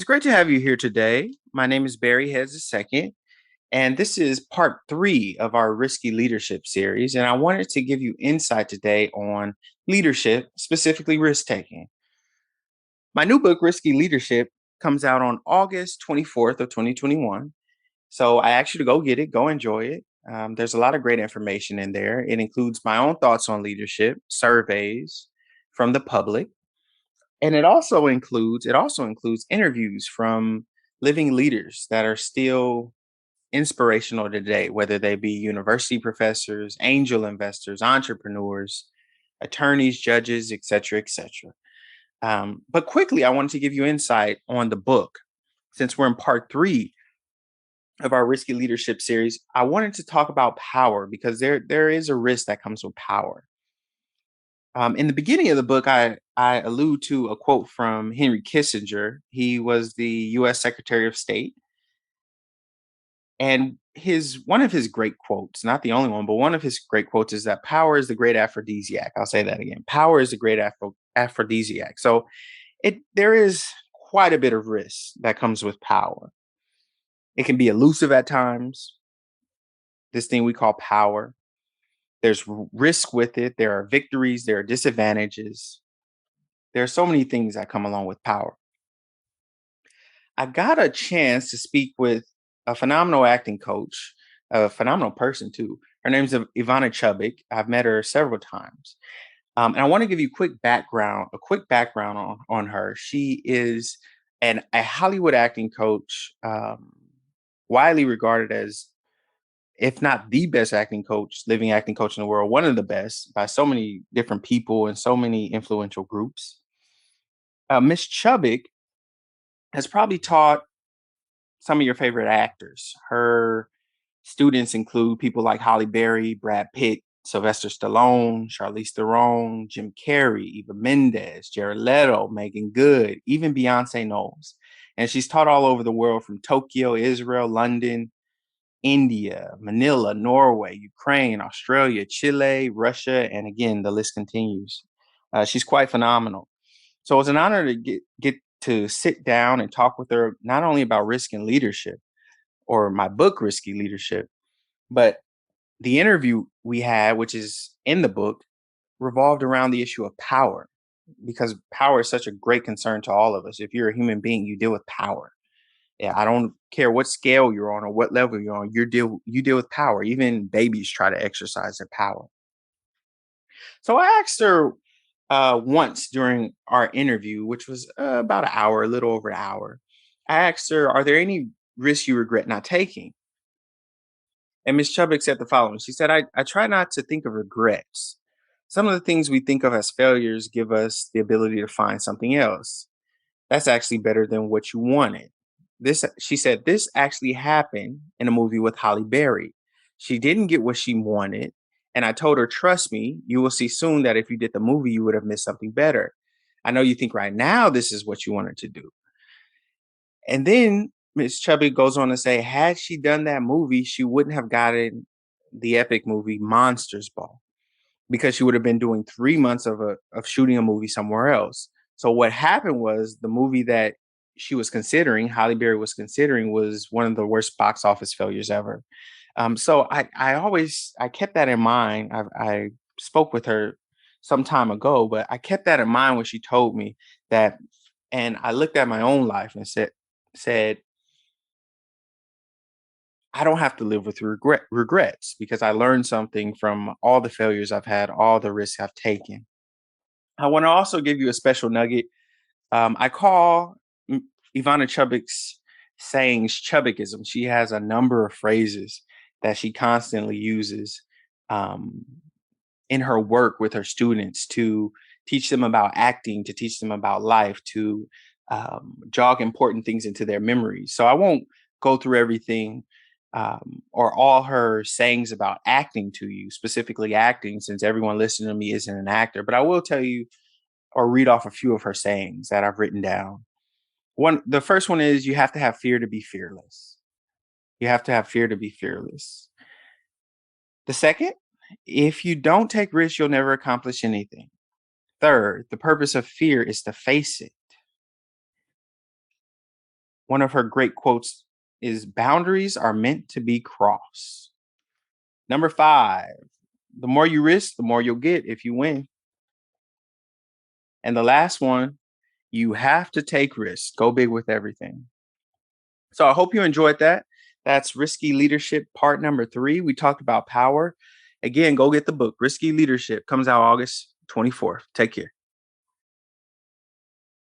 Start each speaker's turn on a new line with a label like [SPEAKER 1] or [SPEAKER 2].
[SPEAKER 1] It's great to have you here today. My name is Barry Heads II, and this is part three of our Risky Leadership series. And I wanted to give you insight today on leadership, specifically risk taking. My new book, Risky Leadership, comes out on August 24th of 2021. So I ask you to go get it, go enjoy it. There's a lot of great information in there. It includes my own thoughts on leadership, surveys from the public, and it also includes interviews from living leaders that are still inspirational today, whether they be university professors, angel investors, entrepreneurs, attorneys, judges, etc., etc. But quickly, I wanted to give you insight on the book. Since we're in part three of our risky leadership series, I wanted to talk about power because there is a risk that comes with power. In the beginning of the book, I allude to a quote from Henry Kissinger. He was the U.S. Secretary of State, and his one of his great quotes, not the only one, but one of his great quotes is that power is the great aphrodisiac. I'll say that again. Power is the great aphrodisiac. So there is quite a bit of risk that comes with power. It can be elusive at times. This thing we call power. There's risk with it. There are victories. There are disadvantages. There are so many things that come along with power. I got a chance to speak with a phenomenal acting coach, a phenomenal person too. Her name's Ivana Chubbuck. I've met her several times. And I want to give you a quick background on her. She is a Hollywood acting coach, widely regarded as, if not the best living acting coach in the world, one of the best by so many different people and so many influential groups. Miss Chubbuck has probably taught some of your favorite actors. Her students include people like Holly Berry, Brad Pitt, Sylvester Stallone, Charlize Theron, Jim Carrey, Eva Mendes, Jared Leto, Megan Good, even Beyonce Knowles. And she's taught all over the world from Tokyo, Israel, London, India, Manila, Norway, Ukraine, Australia, Chile, Russia, and again, the list continues. She's quite phenomenal. So it was an honor to get to sit down and talk with her, not only about risk and leadership or my book, Risky Leadership, but the interview we had, which is in the book, revolved around the issue of power, because power is such a great concern to all of us. If you're a human being, you deal with power. Yeah, I don't care what scale you're on or what level you're on. You deal with power. Even babies try to exercise their power. So I asked her once during our interview, which was about an hour, a little over an hour. I asked her, "Are there any risks you regret not taking?" And Ms. Chubbuck said the following. She said, I try not to think of regrets. Some of the things we think of as failures give us the ability to find something else that's actually better than what you wanted. She said, this actually happened in a movie with Holly Berry. She didn't get what she wanted. And I told her, trust me, you will see soon that if you did the movie, you would have missed something better. I know you think right now this is what you wanted to do. And then Miss Chubby goes on to say, had she done that movie, she wouldn't have gotten the epic movie Monsters Ball, because she would have been doing 3 months of shooting a movie somewhere else. So what happened was the movie that she was considering, Halle Berry was considering, was one of the worst box office failures ever. So I kept that in mind. I spoke with her some time ago, but I kept that in mind when she told me that, and I looked at my own life and said I don't have to live with regrets, because I learned something from all the failures I've had, all the risks I've taken. I want to also give you a special nugget. I call Ivana Chubbuck's sayings Chubbuckism. She has a number of phrases that she constantly uses um, in her work with her students to teach them about acting, to teach them about life, to jog important things into their memories. So I won't go through everything or all her sayings about acting to you, specifically acting, since everyone listening to me isn't an actor. But I will tell you or read off a few of her sayings that I've written down. The first one is, you have to have fear to be fearless. You have to have fear to be fearless. The second, if you don't take risks, you'll never accomplish anything. Third, the purpose of fear is to face it. One of her great quotes is boundaries are meant to be crossed. Number 5, the more you risk, the more you'll get if you win. And the last one, you have to take risks. Go big with everything. So I hope you enjoyed that. That's Risky Leadership part number 3. We talked about power. Again, go get the book. Risky Leadership comes out August 24th. Take care.